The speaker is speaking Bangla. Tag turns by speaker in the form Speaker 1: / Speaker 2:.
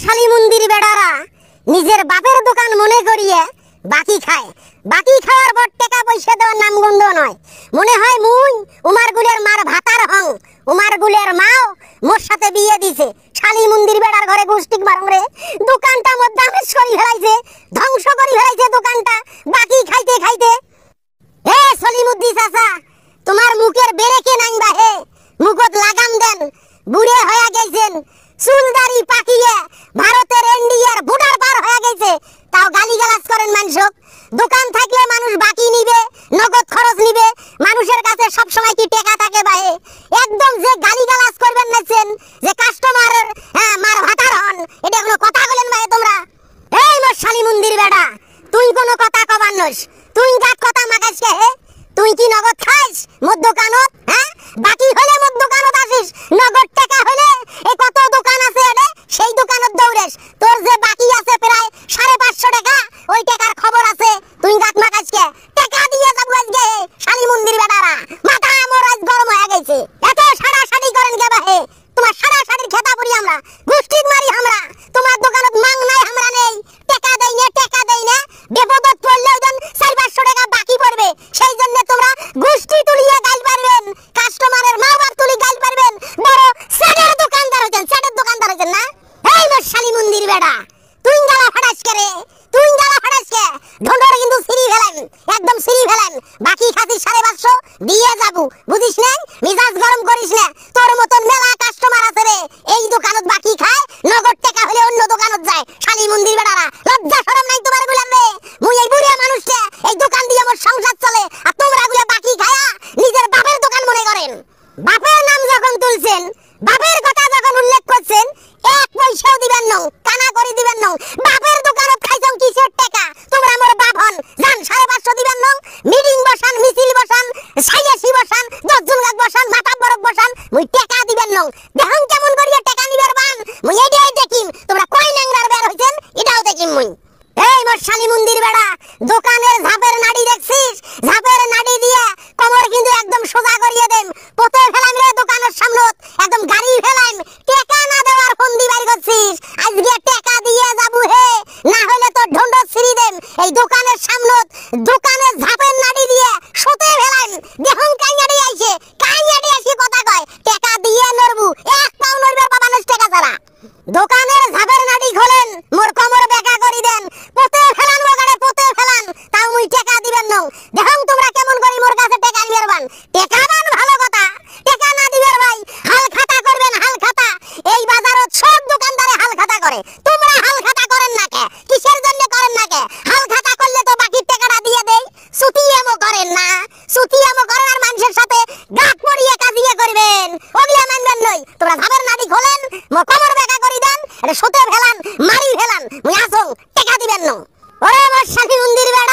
Speaker 1: শালি মন্দির বেড়ারা নিজের বাপের দোকান মনে করিয়ে বাকি খায়। বাকি খাওয়ার পর টাকা পয়সা দেওয়ার নাম গন্ধ নয়। মনে হয় মুই উমার গুলের মার ভাতার হং, উমার গুলের মাও মোর সাথে বিয়ে দিছে। শালি মন্দির বেড়ার ঘরে গুষ্টিক মারমরে দোকানটা মধ্যে আমি সরি ফেলাইছে, ধ্বংস করি ফেলাইছে দোকানটা বাকি খাইতে খাইতে। হে সলিমুদ্দি চাচা, তোমার মুখের বেরেকে নাইবা হে, মুখত লাগাম দেন। বুড়ে হয়ে গেছেন, চুলদারি পাকিয়ে ভারতের ইন্ডিয়ার বর্ডার পার হয়ে গেছে, তাও গালিগালাজ করেন মানুষক। দোকান থাকলে মানুষ বাকি নিবে, নগদ খরচ নিবে, মানুষের কাছে সব সময় কি টাকা থাকে ভাই? একদম যে গালিগালাজ করবেন নাছেন যে কাস্টমারের মার ভাতার হন, এটা কোনো কথা বলেন ভাই তোমরা? এই মোর শালি মন্দির বেটা, তুই কোনো কথা কবার নস, তুই গাত কথা মাকাস কে? তুই কি নগদ খাইস মোর দোকানত? বাকি হলে মোর দোকানত আসিস, নগদ টাকা হলে এই কত দোকান আছে এডে সেই দোকানত দৌড়েস। তোর যে বাকি আছে প্রায় 550 টাকা, ওই টাকার খবর আছে, তুই গাত মাকাস কে? টাকা দিয়ে যাবো আজকে শালি মন্দির বেটারা, মাথা আমার আজ গরম হয়ে গেছে। এত সাড়াসাড়ি করেন কে ভাই? তোমার সাড়াসাড়ির খেতা পড়ি আমরা, গুষ্টিক মারি আমরা। তোমার দোকানত মাং নাই, আমরা নেই, টাকা দেই না, টাকা দেই না। বিপদত পড়লে ওই 400-500 টাকা বাকি পড়বে, সেই জন্য তোমরা গুষ্টি তুলিয়ে গাল পারবেন, কাস্টমারের মা বাপ তুলি গাল পারবেন। বড় সেটের দোকানদার হইছেন, সেটের দোকানদার হইছেন না? এই মোর শালি মন্দির বেটা, তুই গালা ফাটাস কে রে? তুই গালা ফাটাস কে? ঢোঁডর কিন্তু সিরি ফেলেন, একদম সিরি ফেলেন। বাকি খাতিস 550 দিয়ে যাবো, বুঝিস না? মিজাজ গরম করিস না। তোর মতন মেলা কাস্টমার আছে রে, এই দোকানত বাকি খায়, নগদ টাকা হলে অন্য দোকানত যায়। শালি মন্দির বেটারা, লজ্জা শরম নাই তোমার গুলাম রে? মুই এই বুড়িয়া মানুষকে এই দোকান দিয়ে আমার সংসার চলে, আর তোমরা গুলা বাকি খায়া নিজের বাপের দোকান মনে করেন। বাপের নাম যখন তুলছেন, বাপের কথা যখন উল্লেখ করছেন, 1 পয়সাও দিবেন না, কানা করে দিবেন না। বাপের দোকানত খাইছং কিসের টাকা? তোমরা আমার বাপ হন, জান 550 দিবেন না। মিটিং বসান, মিছিল বসান, সাইয়াসি বসান, 10 জন লাগ বসান, মাথা বরফ বসান, মুই টাকা দিবেন না। দেখুন কেমন করিয়া টাকা নিবার বান, মুই এটাই দেখিম। তোমরা কয় নাংরার বের হইছেন এটাও দেখিম মুই। এই মোর শালি মন্দির বেড়া, দোকানের ঝাপের নাড়ি দেখছিস? ঝাপের নাড়ি দিয়ে কোমর কিন্তু একদম সোজা করিয়ে দেন। পথে ফেলাম রে দোকানের সামনত, একদম গাড়ি ফেলাম। টাকা না দেওয়ার ফন্দি বাইর করছিস, আজকে টাকা দিয়ে যাবো হে, না হলে তো ঢন্ড ছিড়ি দেন। এই দোকানের সামনত দোকানের ঝাপের নাড়ি দিয়ে সোতে ফেলাম। দেখুন কাইয়াড়ি আইছে, কাইয়াড়ি আইছে কথা কয় টাকা দিয়ে নরবু, 1 পাও নরবে বাবানের টাকা ছাড়া। দোকানের ঝাপের নাড়ি খোলেন, মোর কোমর বেকা করি দেন। পথে ফেলান ওগাড়ে, পথে ফেলান, তাও মুই টাকা দিবেন না। দেখুন তোমরা কেমন করি মোর কাছে টাকা নিবার বান। টাকা দান ভালো কথা, টাকা না দিবার ভাই হাল খাতা করবেন, হাল খাতা। এই বাজারত সব দোকানদারে হাল খাতা করে, তোমরা হাল খাতা করেন না কে? কিসের জন্য করেন না কে? হাল খাতা করলে তো বাকি টাকাটা দিয়ে দেই। সুতিয়ামো করেন না, সুতিয়ামো করেন আর মানুষের সাথে গাত পড়িয়ে কাজিয়ে করবেন, ওগুলা মানবেন নই। তোমরা ঝাপের নাড়ি খোলেন, মোর কোমর বেকা করি দেন, এটা সোতে ফেলান, মারি ফেলান, মুই আসং টাকা দিবেন না। ওরে মোর শালি মন্দির বেড়া,